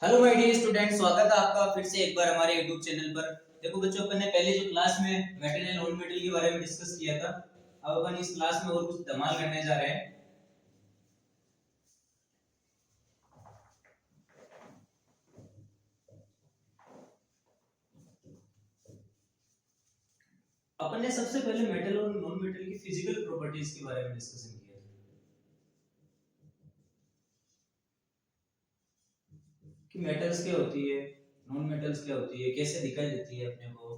Hello my dear student, स्वागत है आपका फिर से एक बार हमारे यूट्यूब चैनल पर। देखो बच्चों, अपन ने पहले जो क्लास में मेटल एंड नॉन मेटल के बारे में डिस्कस किया था, अब अपन इस क्लास में और कुछ धमाल करने जा रहे हैं। अपन ने सबसे पहले मेटल और नॉन मेटल की फिजिकल प्रॉपर्टीज के बारे में डिस्कशन किया था कि मेटल्स क्या होती है, नॉन मेटल्स क्या होती है, कैसे दिखाई देती है अपने को,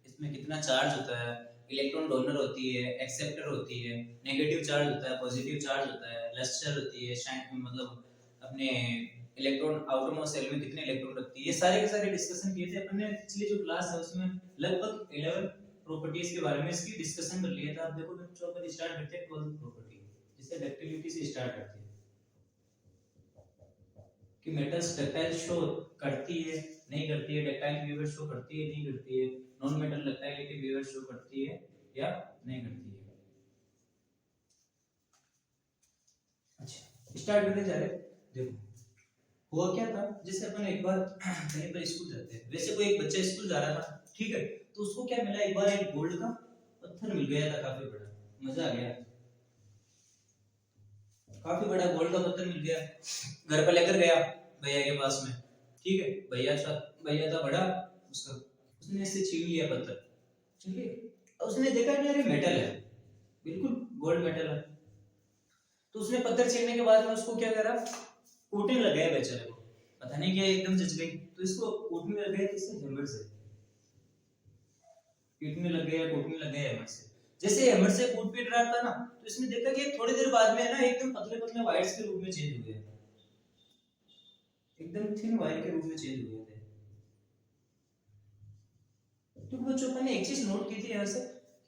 इसमें कितना चार्ज होता है, इलेक्ट्रॉन डोनर होती है, एक्सेप्टर होती है, नेगेटिव चार्ज होता है, पॉजिटिव चार्ज होता है, लस्टर होती है, शाइन मतलब अपने इलेक्ट्रॉन आउटरमोस्ट सेल में कितने इलेक्ट्रॉन रखती है, ये सारे के सारे डिस्कशन किए थे अपन ने। पिछली जो क्लास है उसमें लगभग 11 प्रॉपर्टीज के बारे में इसकी डिस्कशन कर लिया था। अब देखो बच्चों, अपन स्टार्ट करते हैं 12th प्रॉपर्टी, जिसे डक्टिलिटी से स्टार्ट करते हैं कि मेटल्स डक्टाइल शो करती है नहीं करती है, डक्टाइल बिहेवियर शो करती है नहीं करती है, नॉन मेटल डक्टाइलिटी बिहेवियर शो करती है या नहीं करती है। अच्छा, स्टार्ट करते जा रहे। देखो हुआ क्या था, जैसे अपन एक बार कहीं पर स्कूल जाते हैं, वैसे कोई एक बच्चा स्कूल जा रहा था, ठीक है, तो उसको क्या मिला, एक बार एक गोल्ड का पत्थर मिल गया था, काफी बड़ा, मजा आ गया, काफी बड़ा गोल्ड का पत्थर मिल गया, घर पर लेकर गया भैया के पास में, ठीक है, भैया था बड़ा उसका, उसने इससे छीन लिया पत्थर, ठीक है, उसने देखा कि यार ये मेटल है, बिल्कुल गोल्ड मेटल है, तो उसने पत्थर छीनने के बाद में उसको क्या करा, कूटने लग गया बेचारे को, पता नहीं क्या एकदम जच गई, तो इसको कूटने लग गया किससे, हैमर से, पीटने लग गया, कूटने लग गया हैमर से। जैसे हैमर से कूट पीट रहा था ना, तो इसने देखा कि थोड़ी देर बाद में ना एकदम पतले पतले वायर्स के रूप में चेंज हो गया, एकदम थिन वायर के रूप में चेंज हो गए थे। तो बच्चों, अपन ने एक चीज नोट की थी यहाँ से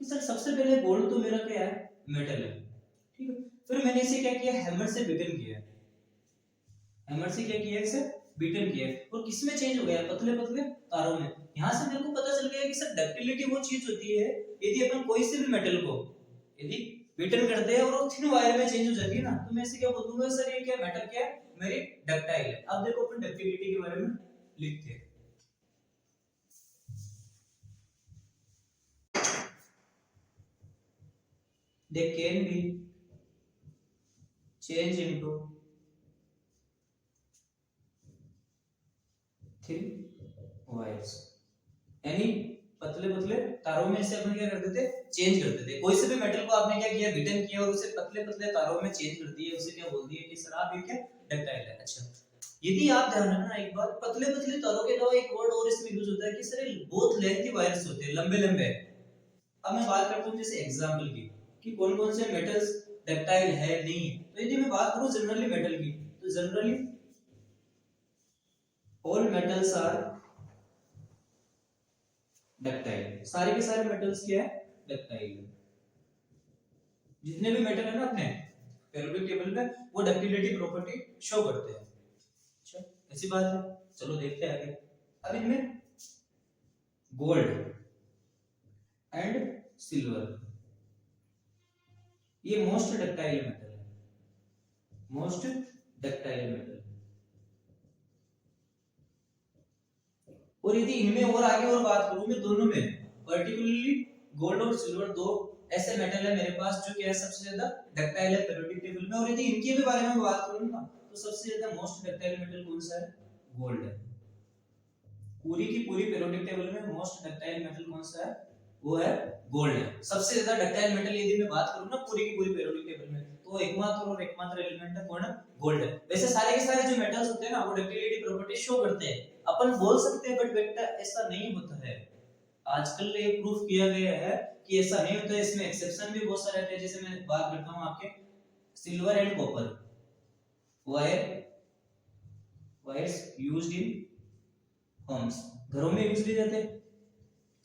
कि सर सबसे पहले गोल्ड तो मेरा क्या है, मेटल है, ठीक है, फिर मैंने इसे क्या किया, हैमर से बीटन किया, हैमर से क्या किया, इसे बीटन किया, और किस में चेंज हो गया, पतले पतले तारों में। यहाँ से मेरे को पता चल गया कि सर डक्टिलिटी वो चीज होती है, यदि अपन कोई से भी मेटल को यदि बीटन करते हैं और वो थिन वायर में चेंज हो जाती है ना, तो मैं इसे क्या बोल दूंगा, सर ये क्या मेटल क्या है, मेरी डक्टाइल है। अब देखो अपन डक्टिलिटी के बारे में लिखते हैं। They can be changed into thin wires, यानी पतले पतले तारों में से अपन क्या करते थे, चेंज करते थे। कोई से भी मेटल को आपने क्या किया, बीटन किया और उसे पतले पतले तारों में चेंज कर दिया, उसे क्या बोल दिया कि सर आप ये क्या, डक्टाइल है। अच्छा, यदि आप ध्यान रखना एक बात, पतले पतले तारों के अलावा एक वर्ड और इसमें यूज होता है कि सर बहुत लेंथी वायर्स होते हैं, लंबे लंबे। अब मैं बात करता हूँ जैसे एग्जांपल की कि कौन कौन से मेटल्स डक्टाइल है नहीं है। तो यदि मैं बात करूँ जनरली मेटल की, तो generally all metals are ductile, सारे के सारे मेटल्स क्या है, डक्टाइल है। जितने भी मेटल है ना अपने पेरियोडिक टेबल में, वो डक्टिलिटी प्रॉपर्टी शो करते हैं। अच्छा, ऐसी बात है, चलो देखते हैं आगे। अब इनमें गोल्ड एंड सिल्वर ये मोस्ट डक्टाइल मेटल है, मोस्ट डक्टाइल मेटल। और यदि इनमें और आगे और बात करूं मैं, दोनों में पर्टिकुलरली गोल्ड और सिल्वर दो ऐसे मेटल है मेरे पास जो कि है सबसे ज्यादा डक्टाइल है पेरियोडिक टेबल में। और यदि इनके भी बारे में बात करूं ना, तो सबसे ज्यादा मोस्ट डक्टाइल मेटल कौन सा है, गोल्ड है। पूरी की पूरी पेरियोडिक टेबल में मोस्ट डक्टाइल मेटल कौन सा है, वो है गोल्ड है। सबसे ज्यादा डक्टाइल मेटल यदि मैं बात करूं ना पूरी की पूरी पेरियोडिक टेबल में, तो एकमात्र और एकमात्र एलिमेंट है कौन, गोल्ड है। वैसे सारे के सारे जो मेटल्स होते हैं ना, वो डक्टिलिटी प्रॉपर्टी शो करते हैं, अपन बोल सकते हैं, बट बेटा ऐसा नहीं होता है। आजकल ये प्रूफ किया गया है कि ऐसा नहीं होता है, इसमें एक्सेप्शन भी बहुत सारे रहते हैं। जैसे मैं बात करता हूं आपके silver and copper wires used in Holmes, घरों में यूज लिए जाते हैं,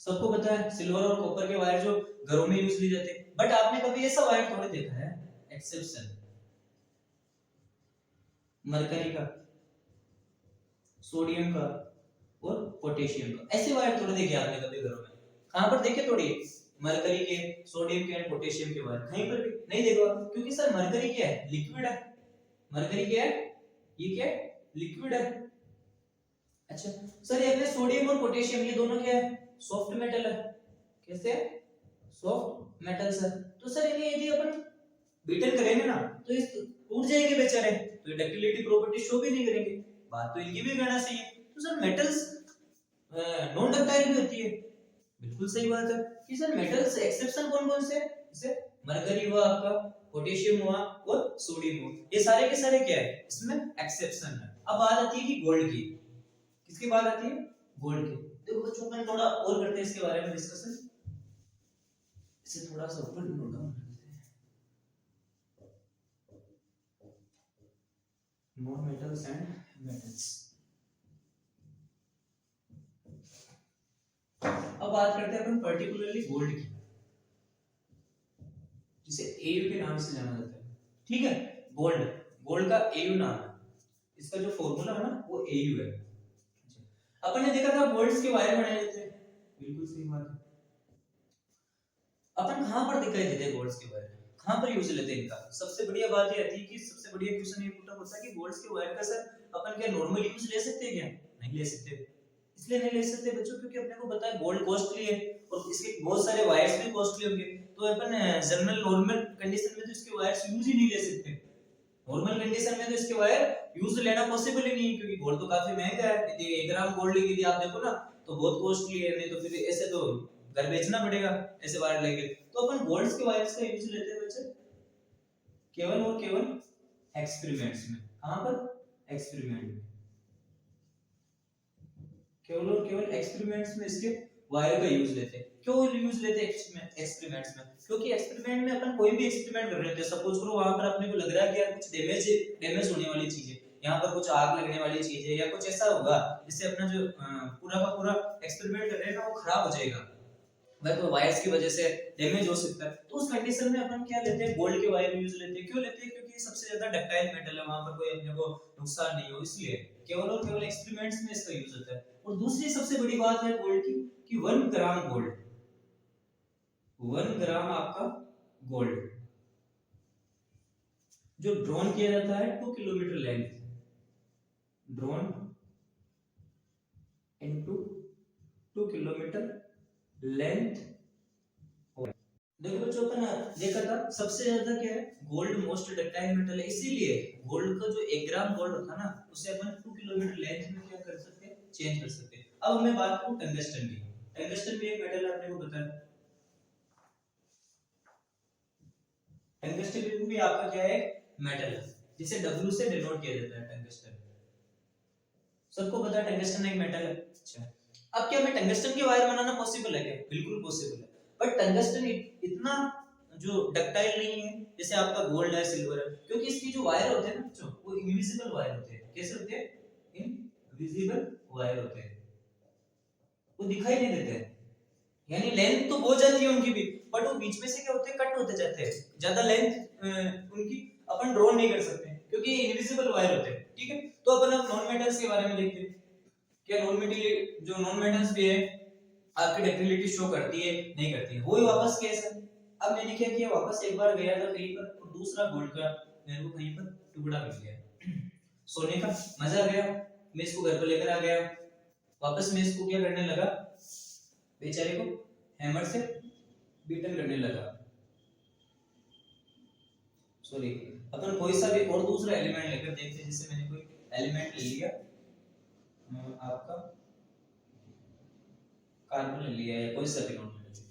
सबको पता है सिल्वर और कॉपर के वायर जो घरों में यूज लिए जाते हैं। बट आपने कभी ऐसा वायर थोड़ी देखा है, एक्सेप्शन, मरकरी का, सोडियम का और पोटेशियम का, ऐसे वायर थोड़े देखे आपने कभी घरों में, कहां पर देखे थोड़ी, मरकरी के, सोडियम के एंड पोटेशियम के वायर कहीं पर भी नहीं देखा, क्योंकि सर मरकरी क्या है, लिक्विड है, मरकरी क्या है, ये क्या है, लिक्विड है। अच्छा सर, ये अपने सोडियम और पोटेशियम ये दोनों क्या है, सॉफ्ट मेटल है। कैसे सॉफ्ट मेटल सर। तो सर इन्हें यदि अपन ब्रिटन करेंगे ना तो इस टूट जाएंगे बेचारे, तो ये डक्टिलिटी प्रॉपर्टी शो भी नहीं करेंगे। बात तो इनकी भी करना चाहिए। तो सर मेटल्स नॉन डक्टाइल भी होती है, बिल्कुल सही बात है कि सर मेटल्स एक्सेप्शन कौन कौन से, जैसे मरकरी हुआ आपका, पोटेशियम हुआ और सोडियम हुआ, ये सारे के सारे क्या है, इसमें एक्सेप्शन है। अब बात आती है कि गोल्ड की, किसकी बात आती है, गोल्ड की। देखो बच्चों अपन थोड़ा और करते हैं इसके बारे में डिस्कशन, इसे थोड़ा सा ऊपर नोट डाउन करते हैं। Non metals and metals. अब बात करते हैं अपन पर्टिकुलरली गोल्ड की, जिसे एयू के नाम से जाना जाता है। ठीक है, गोल्ड, गोल्ड का एयू नाम है, इसका जो फॉर्मूला है ना वो एयू है। अपन ने देखा था गोल्ड्स के वायर बनाए जाते हैं, बिल्कुल सही बात है। अपन कहां पर दिखाई देते हैं गोल्ड्स के वायर, कहां पर यूज लेते हैं इनका? सबसे बढ़िया बात ये आती है कि सबसे बढ़िया क्वेश्चन ये पूछा होता है कि गोल्ड्स के वायर का सर अपन क्या नॉर्मल यूज ले सकते हैं क्या? नहीं ले सकते। इसलिए नहीं ले सकते बच्चों क्योंकि अपने को पता है गोल्ड कॉस्टली है और इसके बहुत सारे वायर्स भी कॉस्टली होंगे, तो अपन जनरल नॉर्मल कंडीशन में तो इसके वायर्स यूज ही नहीं ले सकते। नॉर्मल कंडीशन में तो इसके वायर यूज लेना पॉसिबल ही नहीं है, क्योंकि गोल्ड तो काफी महंगा है। यदि 1 ग्राम गोल्ड यदि आप देखो ना तो बहुत कॉस्टली है, नहीं तो फिर ऐसे तो घर बेचना पड़ेगा ऐसे वायर लेके। तो अपन गोल्ड्स के वायर्स का यूज लेते हैं बच्चे केवल और केवल एक्सपेरिमेंट्स में। कहां पर? एक्सपेरिमेंट में, केवल और केवल एक्सपेरिमेंट्स में इसके वायर का यूज लेते हैं। क्यों यूज लेते हैं एक्सपेरिमेंट्स में? क्योंकि एक्सपेरिमेंट में अपन कोई भी एक्सपेरिमेंट कर रहे थे, सपोज करो वहां पर अपने को लग रहा है कि यार कुछ डैमेज होने वाली चीज है, यहाँ पर कुछ आग लगने वाली चीज है या कुछ ऐसा होगा जिससे अपना जो पूरा का पूरा एक्सपेरिमेंट कर रहे हैं ना वो खराब हो जाएगा, तो वायर्स की वजह से डैमेज हो सकता है। तो उस कंडीशन में अपन क्या लेते हैं, गोल्ड के वायर यूज लेते हैं। क्यों लेते हैं? क्योंकि सबसे ज्यादा डक्टाइल मेटल है, वहां पर कोई अपने को नुकसान नहीं हो, इसलिए केवल और केवल एक्सपेरिमेंट्स में इसका यूज होता है। और दूसरी सबसे बड़ी बात है गोल्ड की कि 1 ग्राम गोल्ड, 1 ग्राम आपका गोल्ड जो ड्रोन किया जाता है 2 kilometre length, drone into 2 kilometre length. देखो बच्चों अपन देखा था सबसे ज्यादा क्या है, गोल्ड मोस्ट डक्टाइल मेटल है, इसीलिए गोल्ड का जो 1 ग्राम गोल्ड होता है ना उसे अपन 2 किलोमीटर लेंथ में क्या कर सकते हैं, चेंज कर सकते हैं। अब मैं बात करूं टंगस्टन की, टंगस्टन भी एक मेटल है, आपने को पता है। टंगस्टन भी आपका क्या है, मेटल है, जिसे W से डिनोट किया जाता है, टंगस्टन। सबको पता है टंगस्टन एक मेटल है। अच्छा, अब क्या मैं टंगस्टन के वायर बनाना पॉसिबल है क्या? बिल्कुल पॉसिबल है, बट टंगस्टन इतना जो डक्टाइल नहीं है जैसे आपका गोल्ड है, सिल्वर है, क्योंकि इसकी जो वायर होते हैं ना बच्चों वो इनविजिबल वायर होते हैं। कैसे होते हैं? इनविजिबल वायर होते हैं, वो दिखाई नहीं देते हैं, यानी लेंथ तो बहुत जाती है उनकी भी, बट वो बीच में से क्या होते हैं, कट होते जाते हैं, ज्यादा लेंथ उनकी अपन ड्रॉ नहीं कर सकते क्योंकि इनविजिबल वायर होते हैं। ठीक है, तो अपन अब नॉन मेटल्स के बारे में देखते हैं। क्या नॉन मेटल, जो नॉन मेटल्स भी है आपकी डक्टिलिटी शो करती है नहीं करती है, वही वापस केस है। अब मैंने क्या किया, वापस एक बार गया था कहीं पर और दूसरा गोल्ड का मेरे को कहीं पर टुकड़ा मिल गया, सोने का, मजा आ गया, मैं इसको घर पर लेकर आ गया। वापस मैं इसको क्या करने लगा, बेचारे को हैमर से बीटन करने लगा। सॉरी, अपन कोई सा भी और दूसरा एलिमेंट लेकर देखते हैं। जैसे मैंने कोई एलिमेंट ले लिया, आपका कार्बन ले लिया या कोई सा भी नॉन मेटल,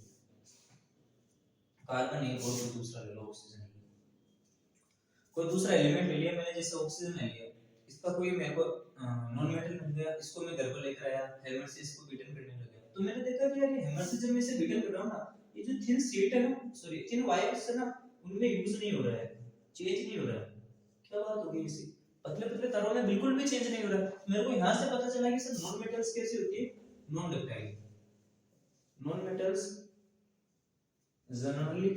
कार्बन नहीं, और कोई दूसरा ले लो, ऑक्सीजन ले लो, कोई दूसरा एलिमेंट ले लिया मैंने, जैसे ऑक्सीजन ले लिया, इसका कोई मेरे को नॉन मेटल मिल गया, इसको मैं घर पर लेकर आया, हैमर से इसको बीटन करने लगा। तो मैंने देखा कि यार ये हैमर से जब मैं इसे बीटन कर रहा हूं ना, ये जो थिन शीट है ना, सॉरी थिन वायर्स है ना, उनमें यूज नहीं हो रहा है, चेंज नहीं हो रहा है। क्या बात हो गई इसी, पतले पतले तारों में बिल्कुल भी चेंज नहीं हो रहा। मेरे को यहां से पता चला कि सर नॉन मेटल्स कैसे होती है, non ductile. Non metals generally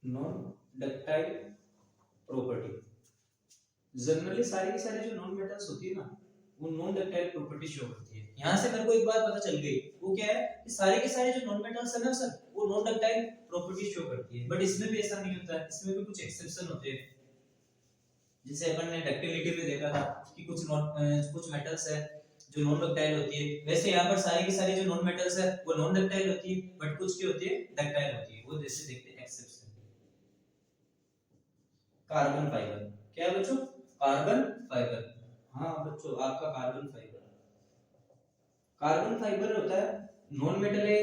non ductile property. Generally सारी की सारी जो नॉन मेटल्स होती है ना वो नॉन डक्टाइल प्रॉपर्टी शो करती है। यहां से मेरे को एक बात पता चल गई, वो क्या है कि सारे के सारे जो नॉन मेटल्स है ना सर वो नॉन डक्टाइल प्रॉपर्टी शो करती है। बट इसमें भी ऐसा नहीं होता है, इसमें भी कुछ एक्सेप्शन होते हैं। जैसे अपन ने डक्टिलिटी में देखा था कि कुछ मेटल्स है जो नॉन डक्टाइल होती है, वैसे यहाँ पर सारी की सारी जो नॉन मेटल्स है वो नॉन डक्टाइल होती है, बट कुछ की होती है डक्टाइल होती है। वो जैसे देखते हैं एक्सेप्शन, कार्बन फाइबर। क्या है बच्चों? Carbon fibre. हाँ बच्चों, आपका कार्बन फाइबर, कार्बन फाइबर होता है नॉन मेटल है,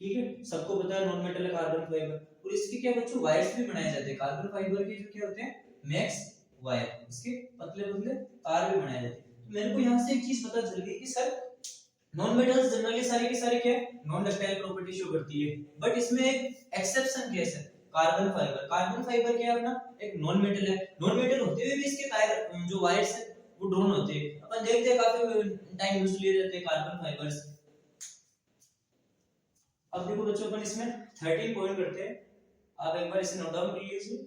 ठीक है, सबको पता है नॉन मेटल है कार्बन फाइबर। और इसके क्या बच्चों वायर्स भी बनाए जाते हैं, कार्बन फाइबर के जो क्या होते हैं मैक्स वायर, इसके पतले पतले तार भी बनाए जाते हैं। तो मेरे को यहाँ से एक चीज पता चल गई कि सर नॉन मेटल्स जनरली सारे के सारे क्या है नॉन डक्टाइल प्रॉपर्टी शो करती है, बट इसमें एक एक्सेप्शन केस है कार्बन फाइबर। कार्बन फाइबर क्या है अपना एक नॉन मेटल है, नॉन मेटल होते हुए भी इसके तार जो वायर्स है वो ड्रोन होते हैं। अपन देखते हैं काफी टाइम यूज लिए जाते हैं कार्बन फाइबर्स। अब देखो बच्चों अपन इसमें 13 पॉइंट करते हैं, आप एक बार इसे नोट डाउन कर लीजिए।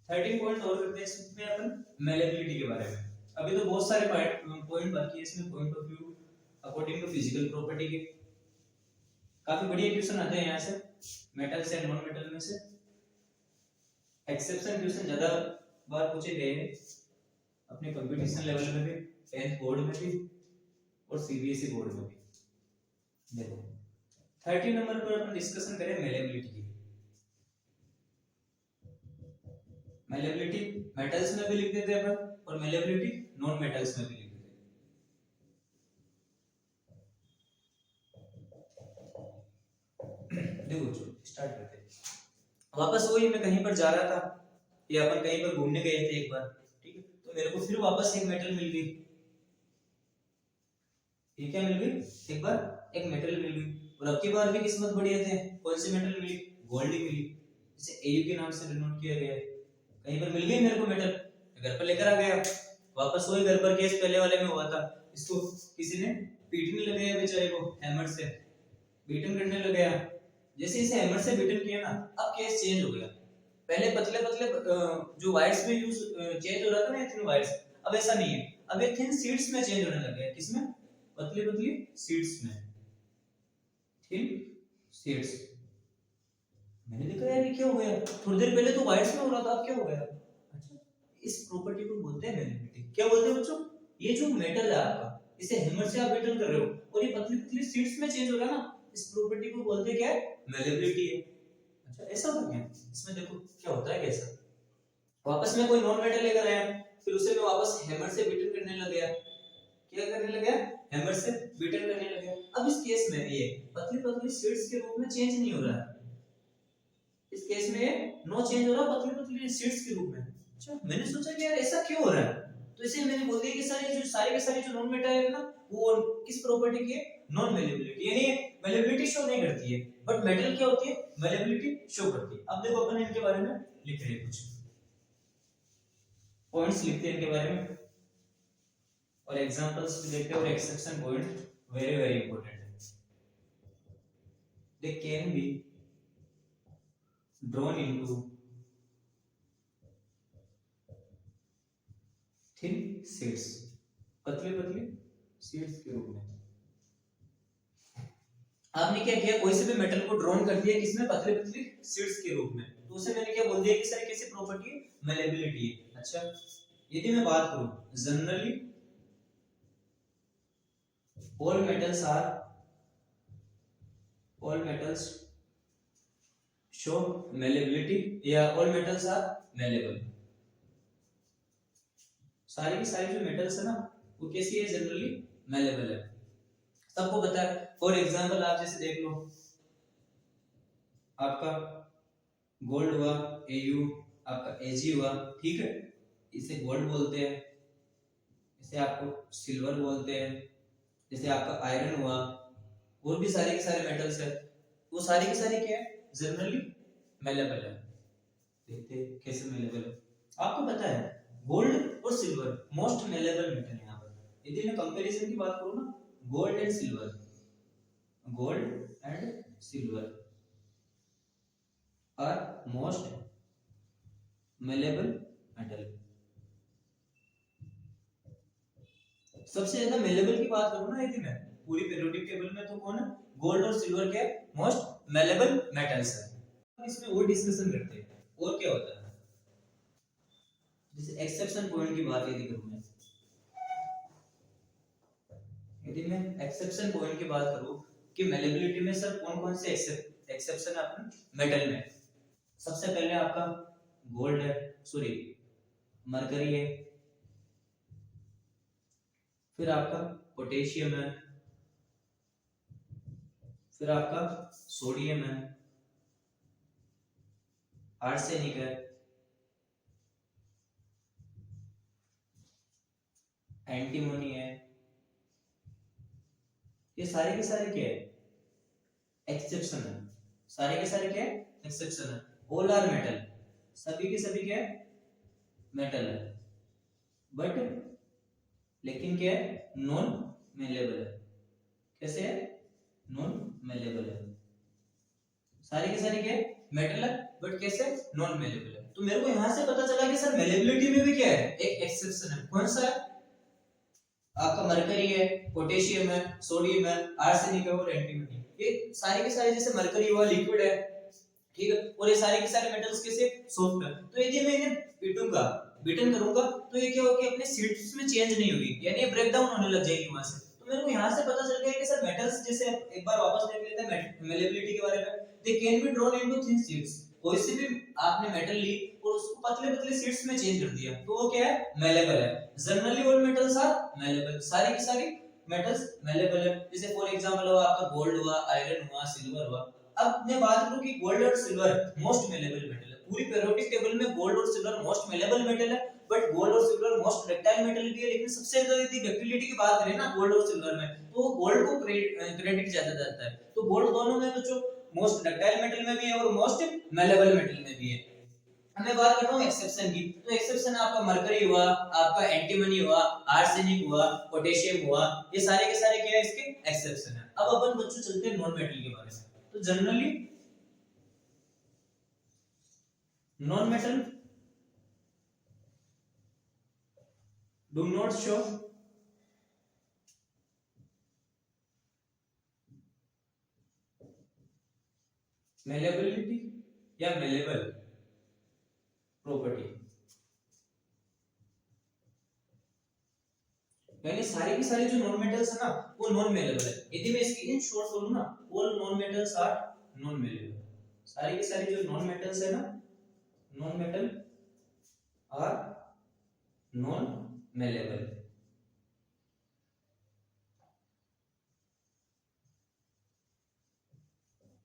13 पॉइंट और करते हैं इसमें अपन मेलेबिलिटी के बारे में। अभी तो बहुत सारे पॉइंट बाकी है इसमें, point of view according to physical property के काफी बढ़िया क्वेश्चन आते हैं यहाँ से, मेटल से नॉन मेटल में से। एक्सेप्शन क्वेश्चन ज्यादा बार पूछे गए हैं अपने कंपटीशन लेवल में भी, 10th बोर्ड में भी और सीबीएसई बोर्ड में भी। देखो 30 नंबर पर अपन डिस्कशन करें मेलेबिलिटी की। मेलेबिलिटी मेटल्स में भी लिख देते हैं अपन और मेलेबिलिटी नॉन मेटल्स में भी लिख देते हैं। देखो स्टार्ट करते हैं। वापस वही मैं कहीं पर जा रहा था या अपन कहीं पर घूमने गए थे एक बार, ठीक है, तो मेरे को फिर वापस एक मेटल मिल गई। ये क्या मिल गई? एक बार एक मेटल मिल गई, और अब की बार भी किस्मत बढ़िया थे, कौन सी मेटल मिली? गोल्ड ही मिली, जिसे एयू के नाम से डिनोट किया गया है। कहीं पर मिल गई मेरे को मेटल, घर पर लेकर आ गया। वापस वही घर पर केस पहले वाले में हुआ था, इसको किसी ने पीटने लग गया बेचारे को, हैमर से बीटन करने लग गया। जैसे इसे हैमर से बीटन किया ना, अब केस चेंज हो गया। पहले पतले पतले जो वायर्स में यूज चेंज हो रहा था ना, थिन वायर्स, अब ऐसा नहीं है, अब ये थिन शीट्स में चेंज होने लग गया। किसमें? पतली पतली शीट्स में, थिन शीट्स। मैंने देखा यार ये क्या हो गया, थोड़ी देर पहले तो वायर्स में हो रहा था, अब क्या हो गया? अच्छा, इस प्रॉपर्टी को बोलते हैं मेलेबिलिटी। क्या बोलते हैं बच्चों? ये जो मेटल है आपका, इसे हैमर से आप बीटन कर रहे हो और ये पतली पतली शीट्स में चेंज हो रहा है ना, इस प्रॉपर्टी को बोलते हैं क्या है? मेलेबिलिटी है। अच्छा, ऐसा हो गया। इसमें देखो क्या होता है कैसा, वापस में कोई नॉन मेटल लेकर आया, फिर उसे मैं वापस हैमर से बीटन करने लग गया। क्या करने लग गया? हैमर से बीटन करने लग गया। अब इस केस में ये पतली पतली शीट्स के रूप में चेंज नहीं हो रहा है, इस केस में ये नो चेंज हो रहा पतली पतली शीट्स के रूप में। अच्छा, मैंने सोचा कि यार ऐसा क्यों हो रहा है, तो इसे मैंने बोल दिया कि सारे जो सारे के सारे जो नॉन मेटल है ना, वो किस प्रॉपर्टी की है? नॉन मेलेबिलिटी, यानी मेलेबिलिटी शो नहीं करती है, बट मेटल क्या होती है? मेलेबिलिटी शो करती है। अब देखो अपन इनके बारे में लिख रहे हैं, कुछ पॉइंट्स लिखते हैं इनके बारे में और एग्जांपल्स भी देखते हैं, और exception point very very important है। They can be drawn into thin sheets, पतले पतले शीट्स के रूप में। आपने क्या किया, कोई से भी मेटल को ड्रॉन कर दिया किसमें? पतले पतले शीट्स के रूप में, तो उसे मैंने क्या बोल दिया कि सर कैसे प्रॉपर्टी मेलेबिलिटी है। अच्छा, यदि मैं बात करूं generally all metals show malleability या all metals are malleable। सारी की सारी जो मेटल्स है ना, वो कैसी है? जनरली malleable है, सबको पता है। फॉर एग्जांपल आप जैसे देख लो, आपका गोल्ड हुआ Au, आपका Ag हुआ, ठीक है, इसे गोल्ड बोलते हैं, इसे आपको सिल्वर बोलते हैं। जैसे आपका आयरन हुआ, और भी सारे के सारे मेटल्स है, वो सारी की सारी क्या है? जनरली मेलेबल है। देखते हैं कैसे मेलेबल है। आपको पता है गोल्ड और सिल्वर मोस्ट मेलेबल मेटल है। यहाँ पर यदि मैं कंपैरिजन की बात करूं ना, gold and silver are most malleable metal. सबसे ज्यादा मेलेबल की बात करूं ना, यदि मैं पूरी पीरियोडिक टेबल में, तो कौन है? गोल्ड और सिल्वर के मोस्ट मेलेबल मेटल्स है। इसमें और डिस्कशन करते हैं और क्या होता है। जैसे एक्सेप्शन पॉइंट की बात यदि करूं मैं, यदि मैं एक्सेप्शन पॉइंट की बात करूं कि मेलेबिलिटी में सर कौन कौन से एक्सेप्शन है अपने मेटल में। सबसे पहले आपका गोल्ड है, सॉरी मरकरी है, फिर आपका पोटेशियम है, फिर आपका सोडियम है, आर्सेनिक है, एंटीमोनी है। ये सारे के सारे क्या है, एक्सेप्शन है। सारे के सारे क्या है, एक्सेप्शन है। ऑल आर मेटल, सभी के सभी क्या है, मेटल है, बट लेकिन क्या है, नॉन मेलेबल है। कैसे है, नॉन मेलेबल है। सारे के सारे क्या है, मेटल है, बट कैसे, नॉन मेलेबल है। तो मेरे को यहां से पता चला कि सर मेलेबिलिटी में भी क्या है, एक एक्सेप्शन है। कौन सा है, आपका मरकरी है, पोटेशियम है, सोडियम है, आर्सेनिक है और एंटीमनी। ये सारे के सारे, जैसे मरकरी हुआ लिक्विड है, ठीक है, और ये सारे के सारे मेटल्स कैसे, सॉफ्ट है। तो यदि मैं इन्हें पीटूंगा, बीटन करूंगा, तो ये क्या होगी, अपने सीट्स में चेंज नहीं होगी, यानी ये ब्रेक डाउन होने लग जाएगी वहां से। तो मेरे को यहां से पता चल गया कि सर मेटल्स, जैसे एक बार वापस देख लेते हैं मेलेबिलिटी के बारे में। दे can be drawn into thin sheets. कोई सी भी आपने मेटल ली और उसको पतले पतले शीट्स में चेंज कर दिया, तो वो क्या है, मेलेबल है। Generally all metals are malleable, सारी की सारी मेटल्स मेलेबल है। जैसे फॉर एग्जांपल हुआ आपका गोल्ड हुआ, आयरन हुआ, सिल्वर हुआ। अब मैं बात करूं कि गोल्ड और सिल्वर मोस्ट मेलेबल मेटल है। पूरी पीरियोडिक टेबल में गोल्ड और सिल्वर मोस्ट मेलेबल मेटल है, बट गोल्ड और सिल्वर मोस्ट डक्टाइल मेटल भी है। लेकिन सबसे ज्यादा यदि डक्टिलिटी की बात करें ना गोल्ड और सिल्वर में, तो गोल्ड को क्रेडिट ज्यादा जाता है। तो गोल्ड दोनों में बच्चों मोस्ट डक्टाइल मेटल में भी है और मोस्ट मेलेबल मेटल में भी है। मैं बात करता हूँ एक्सेप्शन की, तो एक्सेप्शन आपका मरकरी हुआ, आपका एंटीमनी हुआ, आर्सेनिक हुआ, पोटेशियम हुआ, ये सारे के सारे क्या है, इसके एक्सेप्शन है। अब अपन बच्चों चलते हैं नॉन मेटल के बारे में। तो generally non metal do not show malleability या मेलेबल प्रॉपर्टी, यानी सारी की सारी जो नॉन मेटल्स है ना, वो नॉन मेलेबल है। यदि मैं इसकी इन शॉर्ट बोलूं ना, all non metals are non malleable. सारी की सारी जो नॉन मेटल्स है ना, non metal are non malleable.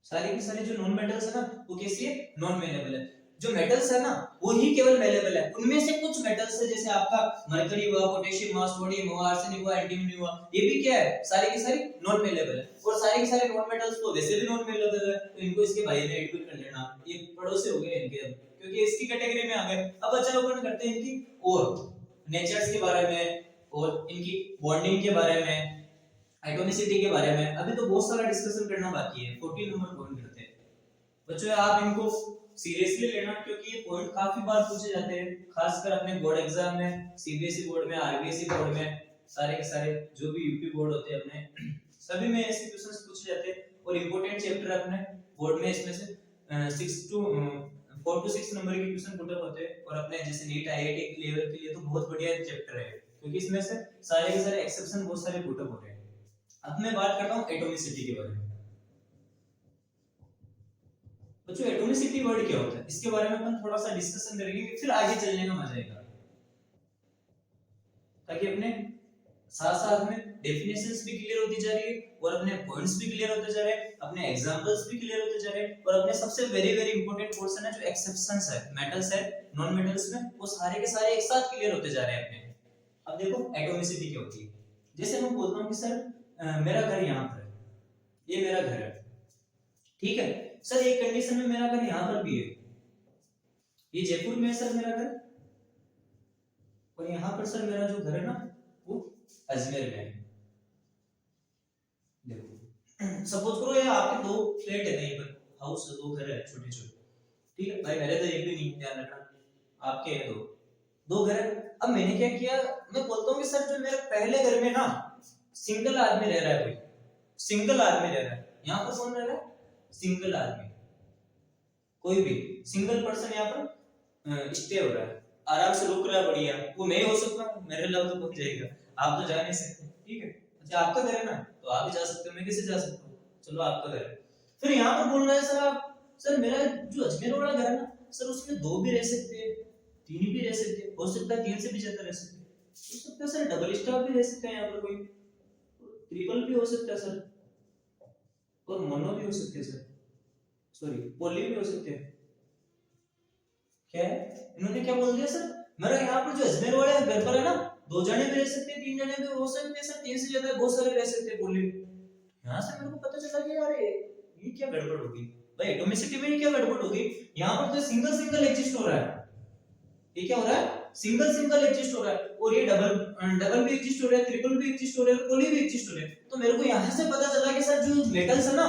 सारी की सारी जो नॉन मेटल्स है ना, वो कैसी है, नॉन मेलेबल है। जो मेटल्स है ना, वो ही केवल मेलेबल है। उनमें से कुछ मेटल्स है, जैसे आपका मरकरी हुआ, पोटेशियम हुआ, सोडियम हुआ, आर्सेनिक हुआ, एंटीमनी हुआ, ये भी क्या है, सारी की सारी नॉन मेलेबल है। और सारे के सारे नॉन मेटल्स तो वैसे भी नॉन मेलेबल है, तो इनको इसके भाई में एड कर लेना, ये पड़ोसी हो गए इनके, क्योंकि इसकी कैटेगरी में आ गए। अब अच्छा अपन करते हैं इनकी और नेचर्स के बारे में और इनकी बॉन्डिंग के बारे में, एटॉमिसिटी के बारे में। अभी तो बहुत सारा डिस्कशन करना बाकी है। 14 नंबर पॉइंट करते हैं बच्चों। आप इनको सीरियसली लेना, क्योंकि ये पॉइंट काफी बार पूछे जाते हैं, खासकर अपने बोर्ड एग्जाम में, सीबीएसई बोर्ड में, आरबीएसई बोर्ड में, सारे के सारे जो भी यूपी बोर्ड होते हैं अपने, सभी में ऐसे क्वेश्चंस पूछे जाते हैं। और इंपॉर्टेंट चैप्टर अपने बोर्ड में इसमें से 4 to 6 नंबर के क्वेश्चन पुट अप होते हैं। और अपने जैसे नीट आईआईटी के लेवल के लिए तो बहुत बढ़िया चैप्टर है, क्योंकि इसमें से सारे के सारे एक्सेप्शन बहुत सारे पुट अप हो रहे हैं। अब मैं बात करता हूं एटॉमिसिटी के बारे में। बच्चों एटॉमिसिटी वर्ड क्या होता है, इसके बारे में अपन थोड़ा सा डिस्कशन करेंगे, फिर आगे चलने का मजा आएगा, ताकि अपने साथ साथ में डेफिनेशंस भी क्लियर होती जा रही है और अपने पॉइंट्स भी क्लियर होते जा रहे हैं, अपने एग्जांपल्स भी क्लियर होते जा रहे हैं, और अपने सबसे वेरी वेरी इंपॉर्टेंट पोर्शन है जो एक्सेप्शंस है, मेटल्स है, नॉन मेटल्स में, वो सारे के सारे एक साथ क्लियर होते जा रहे हैं अपने। अब देखो एटॉमिसिटी क्या होती है। जैसे मैं बोलता हूं कि सर मेरा घर यहाँ पर है, ये मेरा घर है, ठीक है सर, एक कंडीशन में मेरा घर यहाँ पर भी है, ये जयपुर में है सर मेरा घर, और यहाँ पर सर मेरा जो घर है ना, वो अजमेर में है। देखो सपोज करो ये आपके 2 फ्लैट है, कहीं पर हाउस, 2 घर है छोटे छोटे, ठीक है भाई, मेरे तो एक भी नहीं, ध्यान रखना, आपके हैं 2 घर है। अब मैंने क्या किया, मैं बोलता हूँ कि सर जो मेरे पहले घर में ना सिंगल आदमी रह रहा है, कोई सिंगल आदमी रह रहा है, यहाँ पर कौन रह रहा है? सिंगल आदमी, कोई भी सिंगल पर्सन यहाँ पर स्टे हो रहा है, आराम से रुक रहा है, बढ़िया। वो मैं हो सकता हूँ, मेरे अलावा तो कोई जाएगा, आप तो जा नहीं सकते, ठीक है। अच्छा आपका घर है ना, तो आप ही जा सकते हो, मैं कैसे जा सकता हूँ? चलो आपका घर है। फिर यहाँ पर बोल रहा है सर आप, सर मेरा जो अजमेर वाला घर है ना सर, उसमें 2 भी रह सकते हैं, 3 भी रह सकते हैं, हो सकता है 3 से भी ज्यादा रह सकते हैं, हो सकता है सर डबल स्टार भी रह सकते हैं यहाँ पर, कोई ट्रिपल भी हो सकता है सर, और मोनो भी हो सकते हैं सर, सॉरी पोली भी हो सकते हैं। क्या है, इन्होंने क्या बोल दिया सर, मेरा यहाँ पर जो अजमेर वाले घर पर है ना, 2 जने भी रह सकते हैं, 3 जने भी हो सकते हैं सर, 3 से ज्यादा बहुत सारे रह सकते हैं पोली। यहाँ से मेरे को पता चला कि यार ये क्या गड़बड़ होगी भाई, एटॉमिसिटी में क्या गड़बड़ होगी? यहाँ पर तो सिंगल सिंगल एग्जिस्ट हो रहा है, ये क्या हो रहा है? सिंगल सिंगल एग्जिस्ट हो रहा है, और ये डबल भी एग्जिस्ट हो रहा है, ट्रिपल भी एग्जिस्ट हो रहा है, पोली भी एग्जिस्ट हो रहा है। तो मेरे को यहाँ से पता चला कि सर जो मेटल्स है ना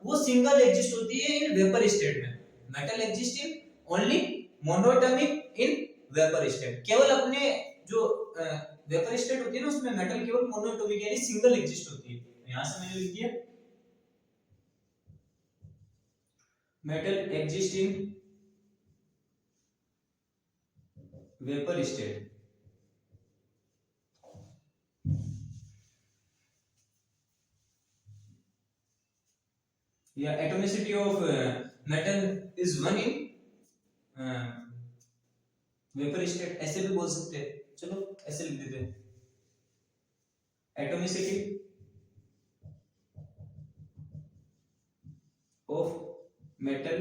वो सिंगल एग्जिस्ट होती है इन वेपर स्टेट में, metal exist in only monoatomic in vapour state, केवल अपने जो वेपर स्टेट होती है ना उसमें मेटल केवल मोनोएटॉमिक यानी सिंगल एग्जिस्ट होती है। यहाँ से मैंने लिख दिया metal exist in vapour state, या atomicity of metal is 1 in vapour state, ऐसे भी बोल सकते हैं, चलो ऐसे लिख देते हैं, atomicity of metal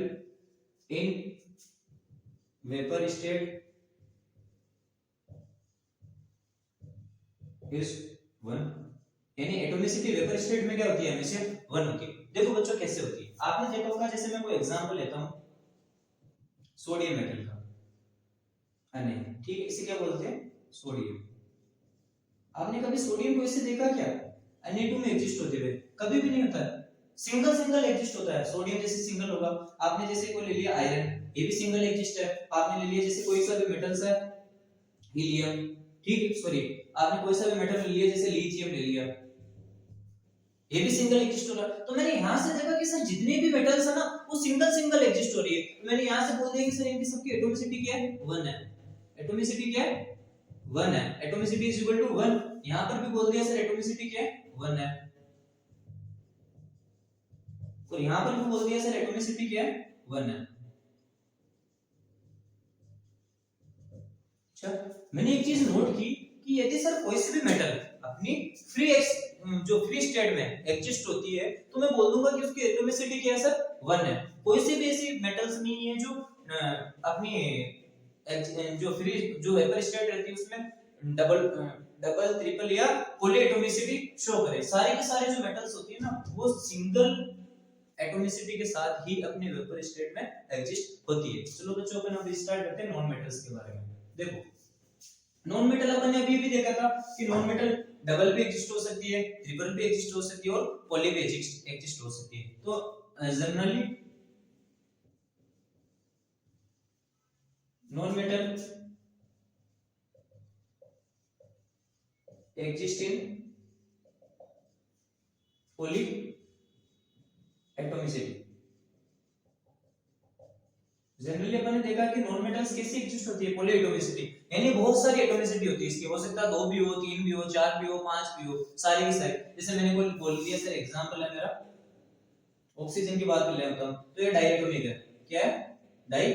in vapour state is 1, यानी एटॉमिसिटी वेपर स्टेट में क्या होती है, हमेशा 1 होती है। देखो बच्चों कैसे होती है, आपने देखा होगा, जैसे मैं कोई एग्जांपल लेता हूं सोडियम मेटल का, ठीक है, इसे क्या बोलते हैं? सोडियम। आपने कभी सोडियम को ऐसे देखा क्या Na2 में एग्जिस्ट होते हुए? कभी भी नहीं होता है, सिंगल सिंगल एग्जिस्ट होता है। सोडियम जैसे सिंगल होगा, आपने जैसे कोई ले लिया आयरन, ये भी सिंगल एग्जिस्ट है। आपने ले लिया जैसे कोई सा भी मेटल्स है, हीलियम, ठीक है, सॉरी आपने कोई सा भी मेटल ले लिया जैसे लिथियम ले लिया, ये भी सिंगल एग्जिस्ट हो रहा है। तो मैंने यहां से देखा कि सर जितने भी मेटल्स है ना वो सिंगल सिंगल एग्जिस्ट हो रही है, तो मैंने यहां से बोल दिया कि सर इनकी सबकी एटॉमिसिटी क्या है? 1 है। एटॉमिसिटी क्या है? 1 है। Atomicity is equal to 1। यहां पर भी बोल दिया सर एटॉमिसिटी क्या है? 1 है। और यहां पर भी बोल दिया सर एटॉमिसिटी क्या है? 1 है। अच्छा, मैंने एक चीज नोट की कि यदि सर कोई से भी मेटल अपनी जो फ्री स्टेट में एग्जिस्ट होती है तो मैं बोल दूंगा कि उसकी एटॉमिसिटी क्या है सर? 1 है। कोई से भी ऐसी मेटल्स नहीं है जो अपनी जो वेपर स्टेट रहती है उसमें डबल ट्रिपल या पॉली एटॉमिसिटी शो करे। सारे के सारे जो मेटल्स होती है ना वो सिंगल एटॉमिसिटी के साथ ही अपने वेपर स्टेट में एग्जिस्ट होती है। चलो बच्चों अपन अब स्टार्ट करते हैं नॉन मेटल्स के बारे में। देखो नॉन मेटल अपन ने अभी भी देखा था कि नॉन मेटल डबल भी एग्जिस्ट हो सकती है, ट्रिपल भी एग्जिस्ट हो सकती है और पॉली भी एग्जिस्ट हो सकती है। तो generally non metal exist in polyatomicity. Generally अपन ने देखा कि नॉन मेटल्स कैसे एग्जिस्ट होती है? पॉली एटॉमिसिटी, यानी बहुत सारी एटॉमिसिटी होती है इसकी, हो सकता है 2 भी हो, 3 भी हो, 4 भी हो, 5 भी हो, सारी की सारी। जैसे मैंने कोई बोल दिया सर एग्जांपल है मेरा ऑक्सीजन की बात कर लेता हूं तो ये डायटोमिक है। क्या है? डाई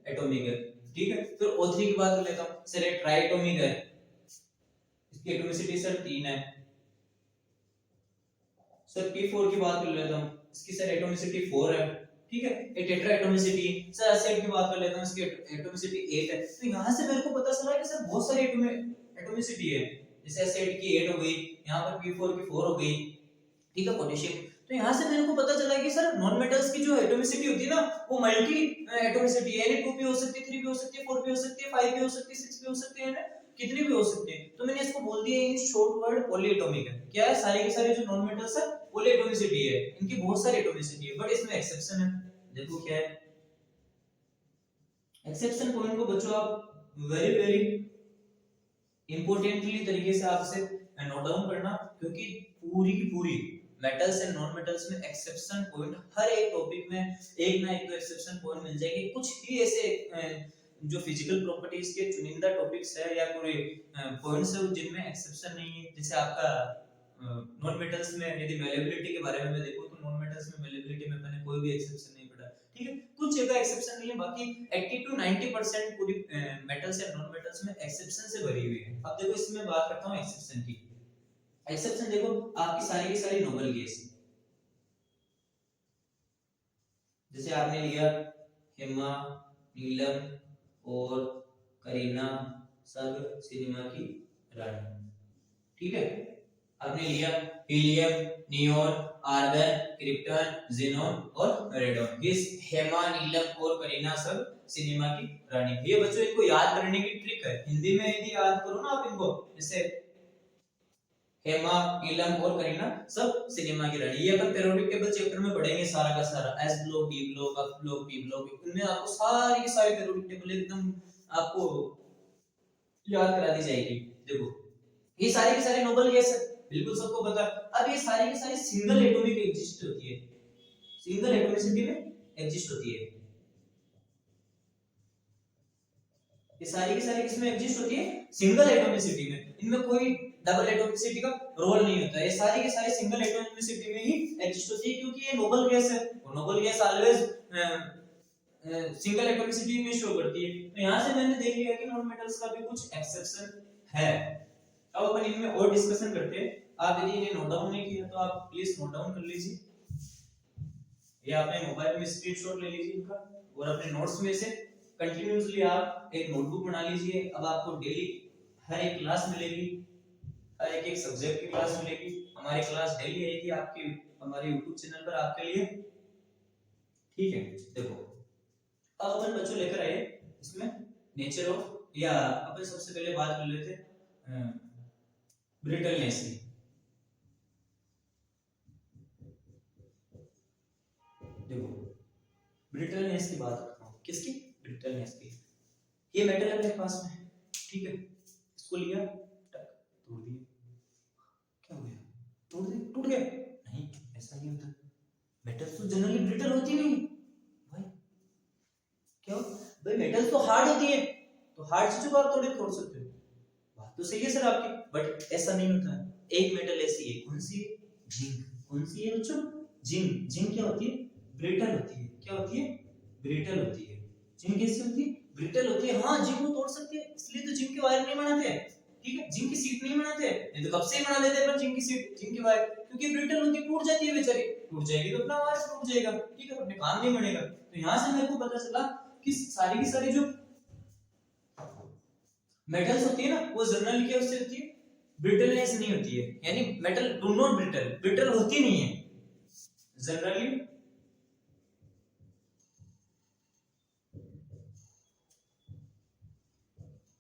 एटॉमिक है, ठीक है। फिर O3 की बात कर लेता हूं सर ये ट्राइटोमिक है, इसकी एटॉमिसिटी सर 3 है। सर P4 की बात कर लेता हूं, इसकी सर एटॉमिसिटी 4 है, ठीक है। ये टेट्रा एटॉमिसिटी। सर एसिड की बात कर लेता हूं, इसकी एटॉमिसिटी 8 है। तो यहां से मेरे को पता चला कि सर बहुत सारी एटॉमिसिटी है। जैसे एसिड की 8 हो गई, यहां पर P4 की 4 हो गई, ठीक है, पोटेशियम। तो यहां से मेरे को पता चला कि सर नॉन मेटल्स की जो एटॉमिसिटी होती है ना वो मल्टी एटॉमिसिटी है, यानी 2 भी हो सकती है, 3 भी हो सकती है, 4 भी हो सकती है, 5 भी हो सकती है, 6 भी हो सकती है, कितनी भी हो सकती है। तो मैंने इसको बोल दिया इन शॉर्ट वर्ड पॉलीएटॉमिक है। क्या है? सारे के सारे जो नॉन मेटल्स है पॉलीएटॉमिसिटी है, इनकी बहुत सारी एटॉमिसिटी है, बट इसमें एक्सेप्शन है। देखो क्या है एक्सेप्शन पॉइंट को बच्चों आप वेरी वेरी इंपॉर्टेंटली तरीके से आपसे नोट डाउन करना, क्योंकि पूरी की पूरी मेटल्स एंड नॉन मेटल्स में एक्सेप्शन पॉइंट हर एक टॉपिक में एक ना एक तो एक्सेप्शन पॉइंट मिल जाएगी। कुछ ही ऐसे जो फिजिकल प्रॉपर्टीज के चुनिंदा टॉपिक्स है या पूरे पॉइंट्स है जिनमें एक्सेप्शन नहीं है। जैसे आपका नॉन मेटल्स में यदि मैलेबिलिटी के बारे में मैं देखूं तो नॉन मेटल्स में मैलेबिलिटी में मैंने कोई भी एक्सेप्शन नहीं पढ़ा, ठीक है। कुछ जगह एक्सेप्शन नहीं है, बाकी 80 to 90% पूरी मेटल्स एंड नॉन मेटल्स में एक्सेप्शन से भरी हुई है। अब देखो इसमें बात करता हूं एक्सेप्शन की। एक्सेप्शन देखो आपकी सारी की सारी नोबल गैस, जैसे आपने लिया हेमा, नीलम और करीना सब सिनेमा की रानी, ठीक है। आपने लिया helium, neon, argon, krypton, xenon और रेडॉन। ये हेमा, नीलम और करीना सब सिनेमा की रानी। ये बच्चों इनको याद करने की ट्रिक है। हिंदी में यदि याद करो ना आप इनको, जैसे हेमा, नीलम और करीना सब सिनेमा की रानी, ये अपन पीरियोडिक टेबल चैप्टर में पढ़ेंगे सारा का सारा, S block, D block, F block, P block, इनमें आपको सारी की सारी पीरियोडिक टेबल एकदम आपको याद करा दी जाएगी। देखो ये सारी की सारी नोबल गैस है, बिल्कुल सबको पता। अब ये सारी की सारी सिंगल एटॉमिक एग्जिस्ट होती है, सिंगल एटॉमिसिटी में एग्जिस्ट होती है। ये सारी की सारी किसमें एग्जिस्ट होती है? सिंगल एटॉमिसिटी में। इनमें कोई डबल एटॉमिसिटी का रोल नहीं होता। ये सारी की सारी सिंगल एटॉमिसिटी में ही एग्जिस्ट होती है, क्योंकि ये नोबल गैस है और noble gas always single atomicity में शो करती है। तो यहां से मैंने देख लिया कि नॉन मेटल्स का भी कुछ एक्सेप्शन है। अब अपन इनमें और डिस्कशन करते हैं। आप यदि इन्हें नोट डाउन नहीं किया तो आप प्लीज नोट डाउन कर लीजिए, या अपने मोबाइल में स्क्रीनशॉट ले लीजिए इनका, और अपने नोट्स में से कंटिन्यूअसली आप एक नोटबुक बना लीजिए। अब आपको डेली हर एक क्लास मिलेगी, हर एक सब्जेक्ट की क्लास मिलेगी। हमारी क्लास डेली आएगी आपकी हमारे YouTube चैनल पर आपके लिए, ठीक है। देखो अब अपन बच्चों लेकर आए इसमें नेचर ऑफ, या अपन सबसे पहले बात कर लेते ब्रिटलनेस की। देखो ब्रिटलनेस की बात करता हूँ, किसकी? ब्रिटलनेस की। ये मेटल है मेरे पास में, ठीक है, इसको लिया, तोड़ दिया, क्या हो गया? तोड़ दिया, टूट गया? नहीं, ऐसा नहीं होता। मेटल्स तो जनरली ब्रिटल होती नहीं भाई। क्यों भाई? मेटल्स तो हार्ड होती है, तो हार्ड चीजों को आप थोड़ी तोड़ सकते हो। बात तो सही है सर आपकी, बट ऐसा नहीं होता। एक मेटल ऐसी है, कौन सी? जिंक। कौन सी है बच्चों? जिंक। जिंक क्या होती है? ब्रिटल होती है। क्या होती है? ब्रिटल होती है। जिंक कैसी होती है? ब्रिटल होती है। हाँ, जिंक को तोड़ सकते हैं, इसलिए तो जिंक के वायर नहीं बनाते हैं, ठीक है। जिंक की सीट नहीं बनाते, नहीं तो कब से ही बना लेते हैं पर जिंक की सीट, जिंक की वायर, क्योंकि ब्रिटल होती है, टूट जाती है बेचारी। टूट जाएगी तो अपना वायर टूट जाएगा, ठीक है, अपने काम नहीं बनेगा। तो यहां से मेरे को पता चला कि सारी की सारी जो मेटल्स होती है ना, वो जनरली क्या उससे होती है? ब्रिटलनेस नहीं होती है, यानी metal do not brittle, brittle होती नहीं है generally.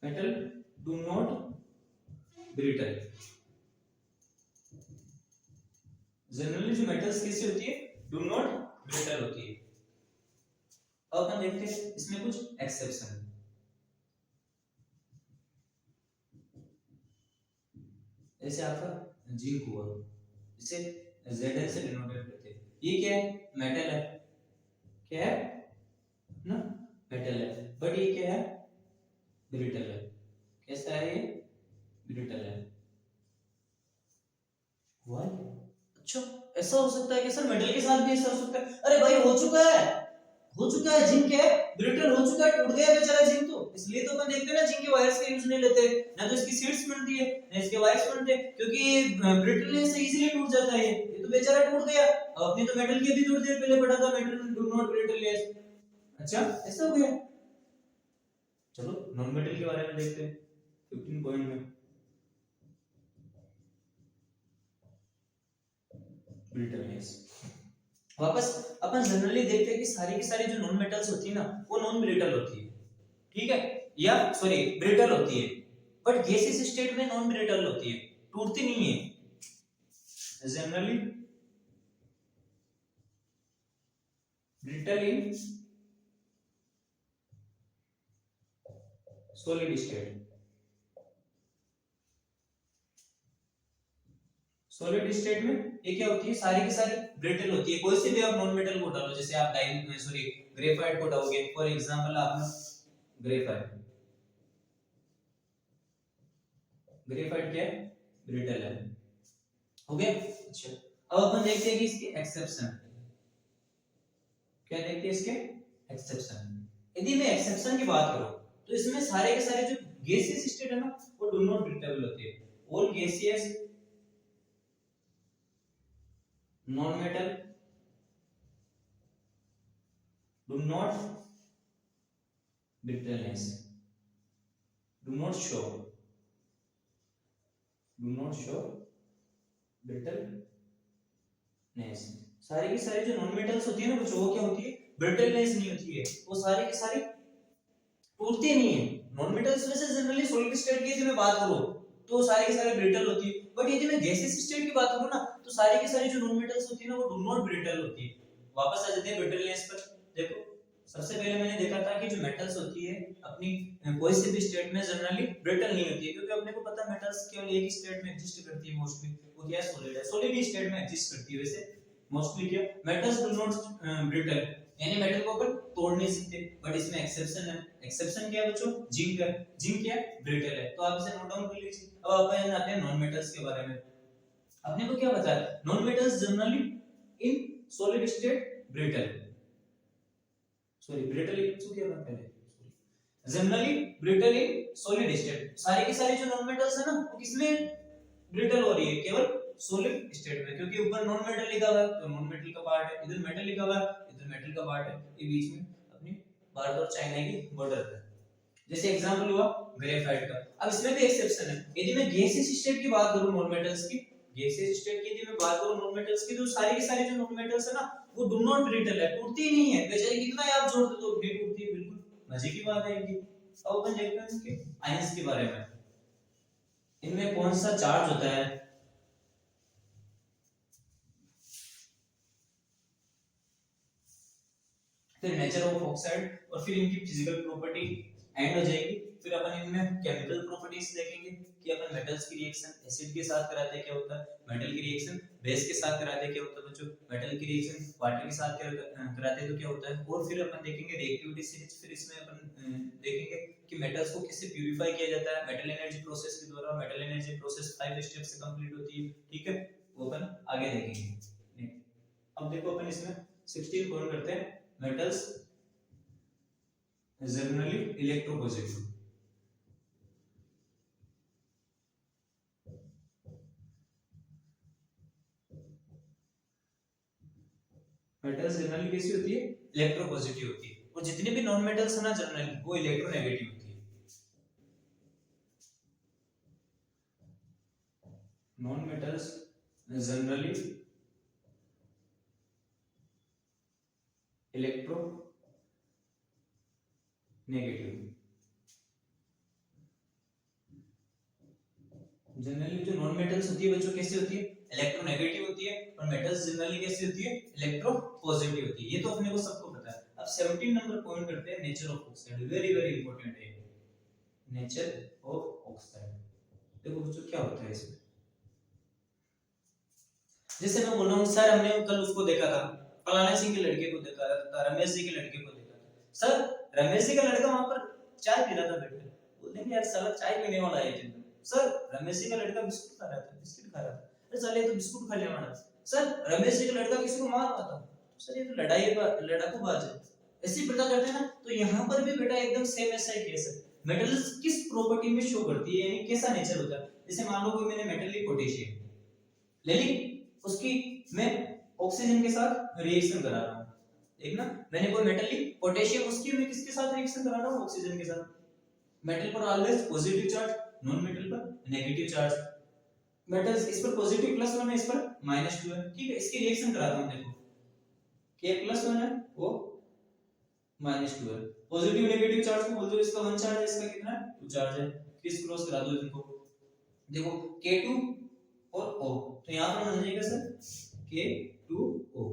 Metal do not brittle. Generally जो मेटल्स कैसी होती है? डू नॉट ब्रिटल होती है। अब अपन देखते हैं इसमें कुछ एक्सेप्शन। जैसे आपका जिंक हुआ, इसे Zn से डिनोटेट करते हैं। ये क्या है? मेटल है, क्या है ना? मेटल है, बट ये क्या है? ब्रिटल है। कैसा है ये? ब्रिटल है। व्हाई? अच्छा, ऐसा हो सकता है कि सर मेटल के साथ भी ऐसा हो सकता है? अरे भाई हो चुका है, हो चुका है। जिंक है, ब्रिटल हो चुका है, टूट गया बेचारा जिंक। तो इसलिए तो अपन देखते हैं ना, जिंक के वायर्स का यूज नहीं लेते, ना तो इसकी सीड्स बनती है ना इसके वायर्स बनते हैं, क्योंकि ब्रिटलनेस से इजीली टूट जाता है। ये तो बेचारा टूट गया। अपने तो मेटल के भी थोड़ी देर पहले पढ़ा था, मेटल डू नॉट ब्रिटलनेस। अच्छा, ऐसा हो गया। चलो नॉन मेटल के बारे में देखते हैं 15 पॉइंट में। ब्रिटलनेस वापस अपन जनरली देखते हैं कि सारी की सारी जो नॉन मेटल्स होती है ना, वो नॉन ब्रिटल होती है, ठीक है, या सॉरी ब्रिटल होती है, बट गैसियस स्टेट में नॉन ब्रिटल होती है, टूटती नहीं है। Generally brittle in solid state, solid state में ये क्या होती है, सारी की सारी ब्रिटल होती है। कोई से भी आप नॉन मेटल को डालो, जैसे आप ग्रेफाइट को डालोगे, फॉर एग्जांपल आपने ग्रेफाइट क्या है, ब्रिटल है, हो गया। अच्छा, अब अपन देखते हैं कि इसके एक्सेप्शन क्या, देखते हैं इसके एक्सेप्शन। यदि मैं एक्सेप्शन की बात करूं तो इसमें सारे के सारे जो गैसियस स्टेट है ना, वो डू नॉट ब्रिटेबल होते हैं। All gaseous non metal do not brittleness, do not show brittleness। सारी की सारी जो नॉन मेटल्स होती है ना वो क्या होती है, ब्रिटलनेस नहीं होती है, वो सारी की सारी टूटती नहीं है। नॉन मेटल्स में से जनरली सॉलिड स्टेट की यदि मैं बात करूं तो सारी की सारी ब्रिटल होती है, बट यदि मैं गैसियस स्टेट की बात करूं ना तो सारी की सारी जो नॉन मेटल्स होती है ना वो डू नॉट ब्रिटल होती है। वापस आ जाते हैं ब्रिटलनेस पर। देखो सबसे पहले मैंने देखा था कि जो मेटल्स होती है अपनी कोई से भी स्टेट में जनरली ब्रिटल नहीं होती है, क्योंकि अपने को पता है मेटल्स केवल एक ही स्टेट में एग्जिस्ट करती है मोस्टली, वो क्या है, सॉलिड है, सॉलिड ही स्टेट में एग्जिस्ट करती है। वैसे मोस्टली क्या मेटल्स डू नॉट ब्रिटल, यानी मेटल को अपन तोड़ नहीं सकते, बट इसमें एक्सेप्शन है। एक्सेप्शन क्या है बच्चों, जिंक है। जिंक क्या है, ब्रिटल है, तो आप इसे नोट डाउन कर लीजिए। अब अपन आते हैं नॉन मेटल्स के बारे में। अपने को क्या पता है, non metals generally in solid state brittle, sorry brittle क्या बात करें, generally brittle in solid state. सारी की सारी जो नॉन मेटल्स है ना वो किसमें ब्रिटल हो रही है, केवल सॉलिड स्टेट में, क्योंकि ऊपर नॉन मेटल लिखा हुआ है तो नॉन मेटल का पार्ट है, इधर मेटल लिखा हुआ है इधर मेटल का पार्ट है, ये बीच में अपनी भारत और चाइना की बॉर्डर है। जैसे एग्जांपल हुआ ग्रेफाइट का। अब इसमें भी एक्सेप्शन है, यदि मैं गैसियस स्टेट की बात करूं नॉन मेटल्स की, गैसियस स्टेट की यदि मैं बात करूं नॉन मेटल्स की, तो सारी की सारी जो नॉन मेटल्स है ना वो डू नॉट ब्रिटल है, टूटती नहीं है, बेचारे कितना ही आप जोड़ दो तो नहीं टूटती है, बिल्कुल मजे की बात है इनकी। अब अपन देखते हैं इसके आयंस के बारे में, इनमें कौन सा चार्ज होता है। फिर नेचर ऑफ ऑक्साइड और फिर इनकी फिजिकल प्रॉपर्टी एंड हो जाएगी। फिर अपन इनमें केमिकल प्रॉपर्टीज देखेंगे कि अपन मेटल्स की रिएक्शन एसिड के साथ कराते हैं क्या होता है, मेटल की रिएक्शन बेस के साथ कराते हैं क्या होता है बच्चों, मेटल की रिएक्शन वाटर के साथ कराते हैं तो क्या होता है। और फिर अपन देखेंगे रिएक्टिविटी सीरीज, फिर इसमें अपन देखेंगे कि मेटल्स को कैसे प्यूरिफाई किया जाता है मेटल एनर्जी प्रोसेस के द्वारा। मेटल एनर्जी प्रोसेस 5 स्टेप से कंप्लीट होती है, ठीक है, वो अपन आगे देखेंगे। अब देखो अपन इसमें 16 पॉइंट करते हैं। Metals generally electropositive, metals generally कैसी होती है, इलेक्ट्रोपॉजिटिव होती है, और जितने भी नॉन मेटल्स है ना जनरली वो इलेक्ट्रोनेगेटिव होती है। Non metals generally electro negative, generally जो नॉन मेटल्स होती है बच्चों कैसी होती है, इलेक्ट्रोनेगेटिव होती है, और मेटल्स जनरली कैसी होती है, इलेक्ट्रोपॉजिटिव होती है। ये तो अपने को सबको पता है। अब 17 नंबर पॉइंट करते हैं nature of oxide, very very important है नेचर ऑफ ऑक्साइड। देखो बच्चों क्या होता है इसमें, जैसे मैं बोल रहा हूँ सर हमने कल उसको देखा था, फलाना सिंह के लड़के को देखा था, रमेश जी के लड़के को देखा था। सर रमेश जी का लड़का वहां पर चाय पी रहा था बैठ कर, बोलते यार साला चाय पीने वाला है जिंदा। सर रमेश जी का लड़का बिस्कुट खा रहा था, बिस्किट खा रहा था। अरे साले तो बिस्कुट खा लिया मारा। सर रमेश जी का लड़का किसी को मार रहा था। सर ये तो लड़ाकूबाज है। ऐसे प्रकार करते हैं ना, तो यहाँ पर भी बेटा एकदम सेम ऐसा ही केस है। मेटल्स किस प्रॉपर्टी में शो करती है, यानी कैसा नेचर होता है। जैसे मान लो कोई मैंने मेटल ली पोटेशियम ले ली, उसकी मैं ऑक्सीजन के साथ रिएक्शन करा रहा हूं, देखना मैंने कोई मेटल ली पोटेशियम, उसकी मैं किसके साथ रिएक्शन करा रहा हूं, ऑक्सीजन के साथ। मेटल पर always positive charge, non metal पर नेगेटिव चार्ज। मेटल्स इस पर पॉजिटिव +1 है, इस पर -2 है, ठीक है। इसकी रिएक्शन कराता हूं, देखो K+1 है वो -2 है। पॉजिटिव नेगेटिव चार्ज को बोलते हो, इसका 1 चार्ज है, इसका कितना है 2 चार्ज है। क्रिस क्रॉस करा दो इनको, देखो K2 और O, तो यहां पर बन जाएगा सर K2O।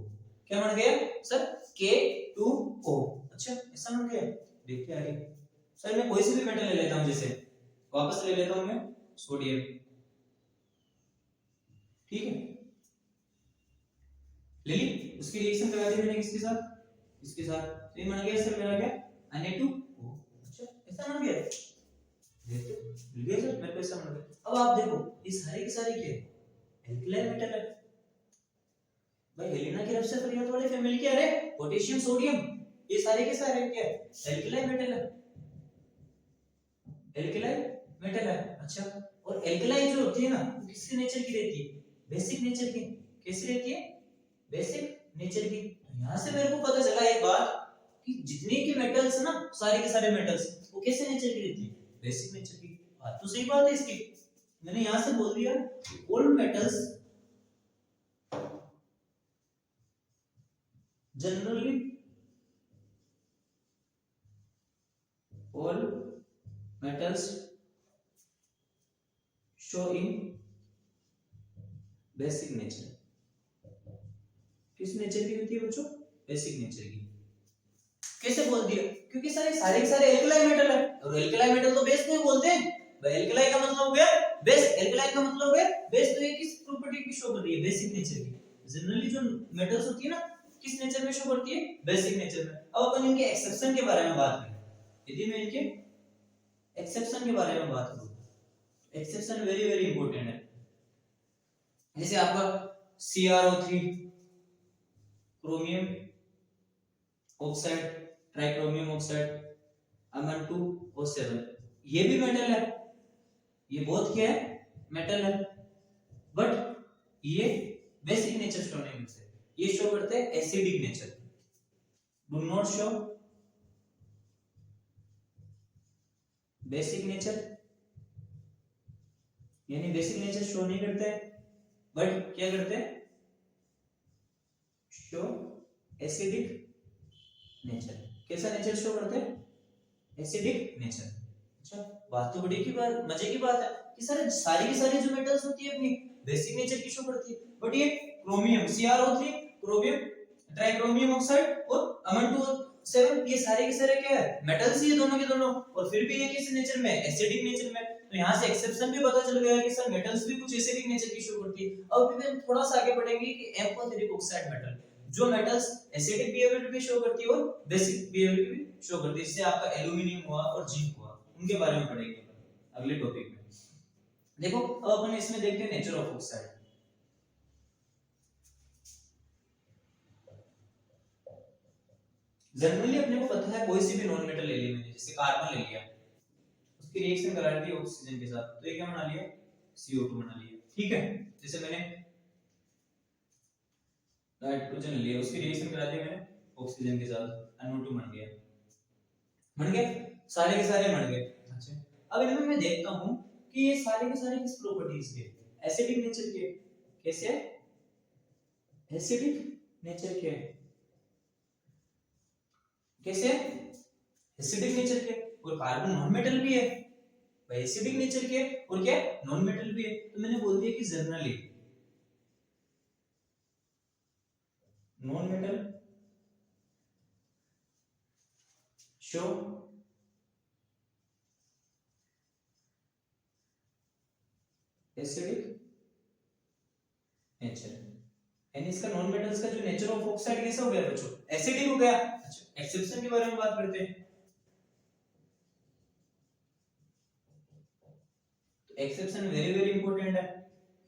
क्या बन गया सर, K2O। अच्छा ऐसा बन गया, देखते आगे। सर मैं कोई सी भी मेटल ले लेता हूं, जैसे वापस ले लेता हूं मैं सोडियम, ठीक है, ले ली, उसकी रिएक्शन करा दी मैंने किसके साथ, इसके साथ, तो ये बन गया सर मेरा क्या, Na2O। अच्छा ऐसा बन गया, देखो मिल गया सर मेरे को ऐसा बन गया। अब आप देखो ये सारे के सारे क्या है, एल्कलाइन मेटल है भाई, हेलिना की रफ्से परिवर्त वाले फैमिली क्या है, पोटेशियम सोडियम, ये सारे के सारे क्या है, एल्कलाइन मेटल है, एल्कलाइन मेटल है। अच्छा और एल्कलाइन जो होती है ना वो किसके नेचर की रहती है, बेसिक नेचर की, कैसी रहती है, बेसिक नेचर की। तो यहां से मेरे को पता चला एक बात कि जितने के मेटल्स ना सारे के सारे मेटल्स वो कैसे नेचर की रहती है, बेसिक नेचर की। बात तो सही बात है इसकी, मैंने यहां से बोल दिया all metals generally, all metals show in basic nature, किस नेचर की होती है बच्चों, बेसिक नेचर की। कैसे बोल दिया, क्योंकि सारे सारे के सारे एल्कलाइन मेटल है, और एल्कलाइन मेटल तो बेस को ही बोलते हैं भाई, एल्कलाइन का मतलब हो गया बेस, एल्कलाइन का मतलब हो गया बेस, तो ये किस प्रॉपर्टी की शो कर रही है, बेसिक नेचर की। जनरली जो मेटल्स होती है ना किस नेचर में शो करती है, बेसिक नेचर में। अब अपन इनके एक्सेप्शन के बारे में बात करें, यदि मैं इनके एक्सेप्शन के बारे में बात करूं, एक्सेप्शन वेरी वेरी इंपॉर्टेंट है। जैसे आपका CrO3 chromium oxide, ट्राइक्रोमियम oxide, Mn2O7, ये भी मेटल है, ये बहुत क्या है, मेटल है, बट ये बेसिक नेचर शो नहीं करते, ये शो करते हैं acidic nature, do not show basic nature, यानी बेसिक नेचर शो नहीं करते बट क्या करते हैं, शो एसिडिक नेचर। कैसा नेचर शो करते हैं, एसिडिक नेचर। अच्छा बात तो बड़ी की बात, मजे की बात है कि सारी की सारी जो मेटल्स होती है अपनी बेसिक नेचर की शो करती है, बट ये क्रोमियम CrO3 क्रोमियम ट्राइक्रोमियम ऑक्साइड और Mn2O7 ये सारे के सारे क्या है, मेटल्स ही है दोनों के दोनों, और फिर भी ये किस नेचर में, एसिडिक नेचर में। तो यहाँ से एक्सेप्शन भी पता चल गया कि सर मेटल्स भी कुछ एसिडिक नेचर की शो करती है। अब फिर थोड़ा सा आगे बढ़ेंगे कि एम्फोटेरिक ऑक्साइड मेटल, जो मेटल्स एसिडिक बिहेवियर भी शो करती है और बेसिक बिहेवियर भी शो करती है, जैसे आपका एल्यूमिनियम हुआ और जिंक हुआ, उनके बारे में पढ़ेंगे अगले टॉपिक में। देखो अब अपन इसमें देखते हैं नेचर ऑफ ऑक्साइड। जनरली अपने को पता है कोई सी भी नॉन मेटल ले लिया मैंने, जैसे कार्बन ले लिया, उसकी रिएक्शन करा दी ऑक्सीजन के साथ, तो ये क्या बना लिया, CO2 बना लिया, ठीक है। जैसे मैंने नाइट्रोजन ले लिया, उसकी रिएक्शन करा दी मैंने ऑक्सीजन के साथ, NO2 बन गया, बन गए सारे के सारे बन गए। अच्छा अब इनमें मैं देखता हूं कि ये सारे के सारे किस प्रॉपर्टीज के, एसिडिक नेचर के, कैसे एसिडिक नेचर के, कैसे एसिडिक नेचर के, और कार्बन नॉन मेटल भी है भाई, एसिडिक नेचर के और क्या नॉन मेटल भी है। तो मैंने बोल दिया कि generally non metal show acidic nature, यानी इसका नॉन मेटल्स का जो नेचर ऑफ ऑक्साइड कैसा हो गया बच्चों, एसिडिक हो गया। अच्छा एक्सेप्शन के बारे में बात करते हैं, एक्सेप्शन वेरी वेरी इंपॉर्टेंट है।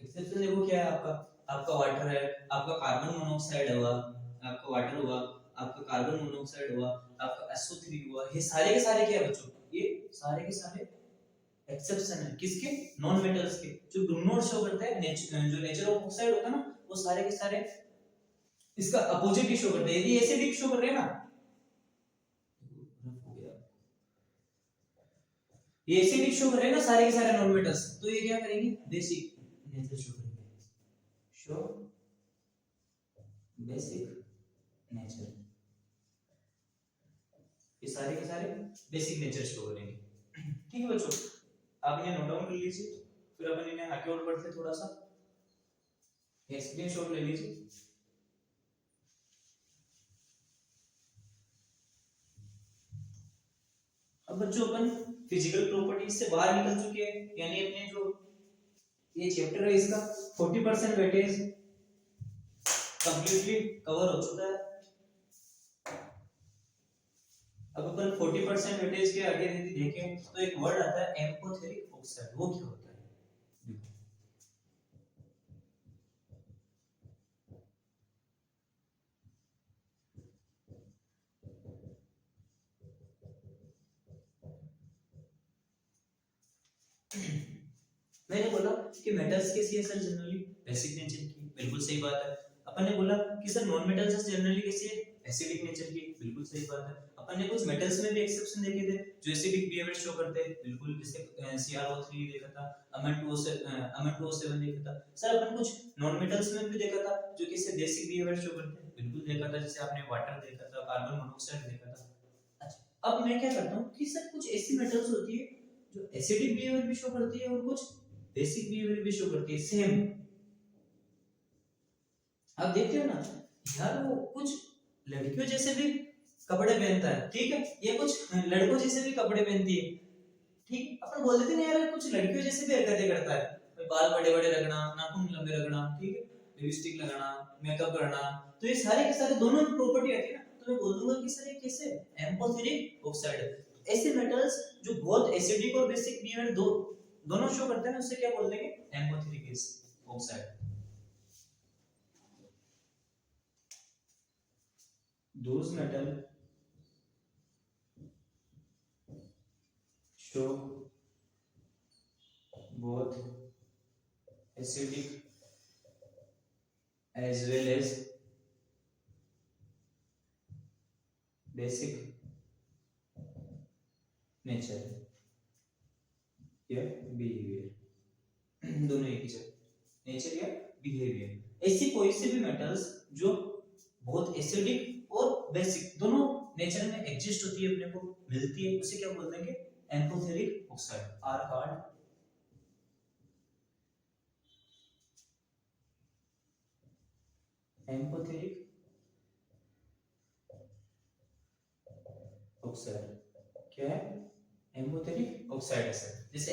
एक्सेप्शन देखो क्या है, आपका वाटर है, आपका कार्बन मोनोऑक्साइड हुआ, आपका वाटर हुआ, आपका कार्बन मोनोऑक्साइड हुआ, आपका SO3 हुआ, ये सारे के सारे क्या है बच्चों, ये सारे के सारे एक्सेप्शन है किसके, नॉन मेटल्स के, जो डू नॉट शो करते हैं जो नेचर ऑफ ऑक्साइड होता है ना, वो सारे के सारे इसका अपोजिट ही शो करते हैं। यदि एसिडिक शो कर रहे हैं ना, ये एसिडिक शो कर रहे हैं ना सारे के सारे नॉन मेटल्स, तो ये क्या करेंगे, बेसिक नेचर शो करेंगे, शो बेसिक नेचर, ये सारे के सारे बेसिक नेचर शो करेंगे। ठीक है बच्चों, आप इन्हें नोट डाउन कर लीजिए, फिर अपन इन्हें आगे और बढ़ते थोड़ा सा, स्क्रीनशॉट ले लीजिए। अब बच्चों अपन फिजिकल प्रॉपर्टीज से बाहर निकल चुके हैं, यानी अपने जो ये चैप्टर है इसका 40% वेटेज कंप्लीटली कवर हो चुका है। अब अपन 40% वेटेज के आगे यदि देखें तो एक वर्ड आता है एम्फोथेरिक ऑक्साइड। वो क्या होता है? देखो मैंने बोला कि मेटल्स कैसी है सर जनरली बेसिक नेचर की, बिल्कुल सही बात है। अपन ने बोला कि सर नॉन मेटल्स जनरली कैसी है एसिडिक नेचर की, बिल्कुल सही बात है। अपन ने कुछ मेटल्स में भी एक्सेप्शन देखे थे जो एसिडिक बिहेवियर शो करते हैं, बिल्कुल, जैसे CrO3 देखा था, Ame2O7 देखा था। सर अपन कुछ नॉन मेटल्स में भी देखा था जो कैसे बेसिक बिहेवियर शो करते हैं, बिल्कुल देखा था, जैसे आपने वाटर देखा था, कार्बन मोनोऑक्साइड देखा था। अच्छा अब मैं क्या करता हूँ कि सर कुछ ऐसी मेटल्स होती है जो एसिडिक बिहेवियर भी शो करती है और कुछ बेसिक बिहेवियर भी शो करती है सेम। आप देखते हो ना यार, वो कुछ लड़कियों जैसे भी कपड़े पहनता है, ठीक है, ये कुछ लड़कों जैसे भी कपड़े पहनती है, ठीक। अपन बोल देते ना यार कुछ लड़कियों जैसे भी हरकतें करता है, बाल बड़े बड़े रखना, नाखून लंबे रखना, ठीक है, लिपस्टिक लगाना, मेकअप करना, तो ये सारे के सारे दोनों प्रॉपर्टी आती है ना, तो मैं बोल दूंगा कि सर ये कैसे एम्फोथेरिक ऑक्साइड है। ऐसे मेटल्स जो बहुत एसिडिक और बेसिक बिहेवियर दोनों शो करते हैं ना, उससे क्या बोल देंगे एम्फोथेरिक oxide. Those metal show both acidic as well as basic nature या बिहेवियर दोनों एक ही है, नेचर या बिहेवियर। ऐसी कोई सी भी मेटल्स जो बहुत एसिडिक और बेसिक दोनों नेचर में एग्जिस्ट होती है, अपने को मिलती है, उसे क्या बोल देंगे एम्फोथेरिक ऑक्साइड आर कॉल्ड एम्फोथेरिक ऑक्साइड। क्या है? एम्फोथेरिक ऑक्साइड है सर। जैसे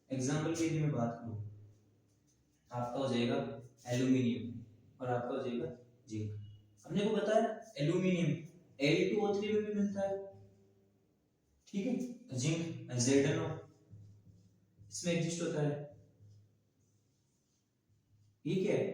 एग्जांपल की यदि मैं बात करूं, आपका हो जाएगा एल्यूमिनियम और आपका हो जाएगा जिंक। हमने को बताया एल्यूमिनियम Al2O3 में भी मिलता है, ठीक है, जिंक ZnO इसमें एग्जिस्ट होता है। ये क्या है?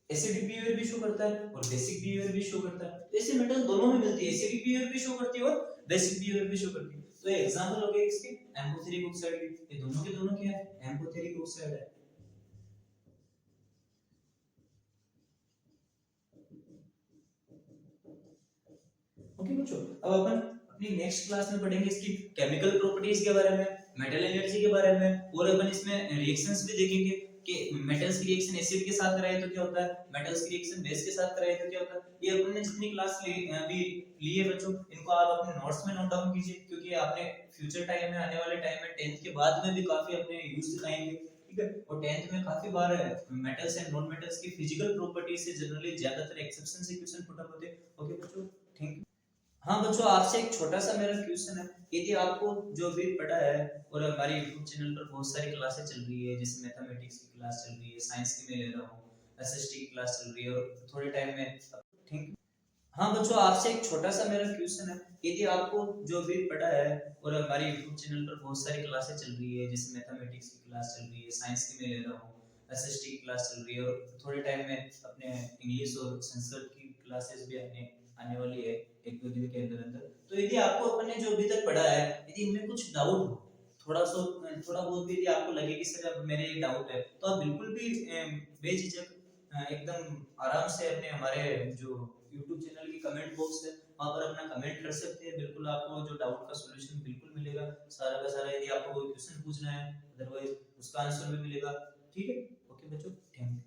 एसिडिक बिहेवियर भी शो करता है और बेसिक बिहेवियर भी शो करता है। तो ऐसे मेटल दोनों में मिलती है, एसिडिक बिहेवियर भी शो करती है और बेसिक बिहेवियर भी शो करती है। तो ये एग्जांपल हो गया इसके एम्फोथेरिक ऑक्साइड के। ये दोनों के दोनों क्या है? एम्फोथेरिक ऑक्साइड है। ओके बच्चों, अब अपन अपनी नेक्स्ट क्लास में पढ़ेंगे इसकी केमिकल प्रॉपर्टीज के बारे में, मेटल एनर्जी के बारे में, और अपन इसमें रिएक्शंस भी देखेंगे कि मेटल्स की रिएक्शन एसिड के साथ कराए तो क्या होता है, मेटल्स की रिएक्शन बेस के साथ कराए तो क्या होता है। ये अपन ने जितनी क्लास अभी ली है बच्चों, इनको आप अपने नोट्स में नोट डाउन कीजिए, क्योंकि आपने फ्यूचर टाइम में, आने वाले टाइम में 10th के बाद में भी काफी अपने यूज दिखाएंगे, ठीक है। और 10th में काफी बार मेटल्स एंड नॉन मेटल्स की फिजिकल प्रॉपर्टीज से जनरली ज्यादातर एक्सेप्शन से क्वेश्चन पुट अप होते हैं। ओके बच्चों, थैंक यू। हाँ बच्चों, आपसे एक छोटा सा मेरा क्वेश्चन है, यदि आपको जो भी पढ़ा है, और हमारे YouTube चैनल पर बहुत सारी क्लासें चल रही है, जैसे मैथमेटिक्स की क्लास चल रही है, साइंस की मैं ले रहा हूँ, SST की क्लास चल रही है, और थोड़े टाइम में, ठीक। हाँ बच्चों, आपसे एक छोटा सा मेरा क्वेश्चन है, यदि आपको जो भी पढ़ा है, और हमारे YouTube चैनल पर बहुत सारी क्लासें चल रही है, जैसे मैथमेटिक्स की क्लास चल रही है, साइंस की मैं ले रहा हूँ, SST की क्लास चल रही है, और थोड़े टाइम में अपने इंग्लिश और संस्कृत की क्लासेस भी आने वाली है, एक दो दिन के अंदर अंदर। तो यदि आपको अपन ने जो अभी तक पढ़ा है, यदि इनमें कुछ डाउट हो, थोड़ा बहुत भी यदि आपको लगे कि सर अब मेरे ये डाउट है, तो आप बिल्कुल भी बेझिझक एकदम आराम से अपने हमारे जो YouTube चैनल की कमेंट बॉक्स है, वहां पर अपना कमेंट कर सकते हैं। बिल्कुल आपको जो डाउट का सॉल्यूशन बिल्कुल मिलेगा, सारा का सारा। यदि आपको कोई क्वेश्चन पूछना है, अदरवाइज उसका आंसर भी मिलेगा, ठीक है। ओके बच्चों, थैंक यू।